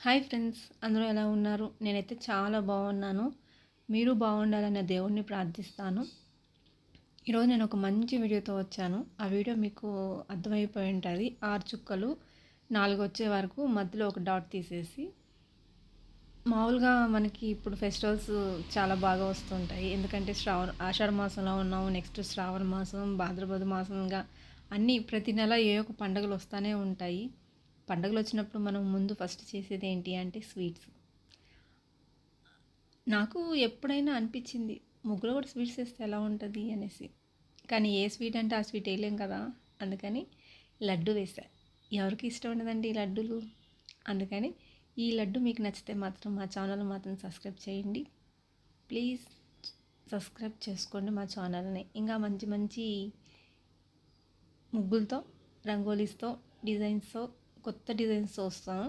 Hi friends, అందరూ ఎలా ఉన్నారు? నేనైతే చాలా బాగున్నాను. మీరు బాగుండాలన్న దేవుణ్ణి ప్రార్థిస్తాను. ఈరోజు నేను ఒక మంచి వీడియోతో వచ్చాను. ఆ వీడియో మీకు అర్థమైపోయి ఉంటుంది. 6 చుక్కలు 4 వచ్చే వరకు మధ్యలో ఒక డాట్ తీసేసి, మామూలుగా మనకి ఇప్పుడు ఫెస్టివల్స్ చాలా బాగా వస్తుంటాయి. ఎందుకంటే ఆషాఢ మాసంలో ఉన్నాము, నెక్స్ట్ శ్రావణ మాసం, భాద్రపద మాసంగా అన్నీ ప్రతి నెల ఏ ఒక పండుగలు వస్తూనే ఉంటాయి. పండుగలు వచ్చినప్పుడు మనం ముందు ఫస్ట్ చేసేది ఏంటి అంటే స్వీట్స్. నాకు ఎప్పుడైనా అనిపించింది ముగ్గులో కూడా స్వీట్స్ వేస్తే ఎలా ఉంటుంది అనేసి. కానీ ఏ స్వీట్ అంటే ఆ స్వీట్ వేయలేం కదా. అందుకని లడ్డు వేసా. ఎవరికి ఇష్టం ఉండదండి ఈ లడ్డూలు. అందుకని ఈ లడ్డు మీకు నచ్చితే మాత్రం మా ఛానల్ మాత్రం సబ్స్క్రైబ్ చేయండి ప్లీజ్. సబ్స్క్రైబ్ చేసుకోండి మా ఛానల్ని. ఇంకా మంచి మంచి ముగ్గులతో, రంగోలీస్తో, డిజైన్స్తో, కొత్త డిజైన్స్తో వస్తాను.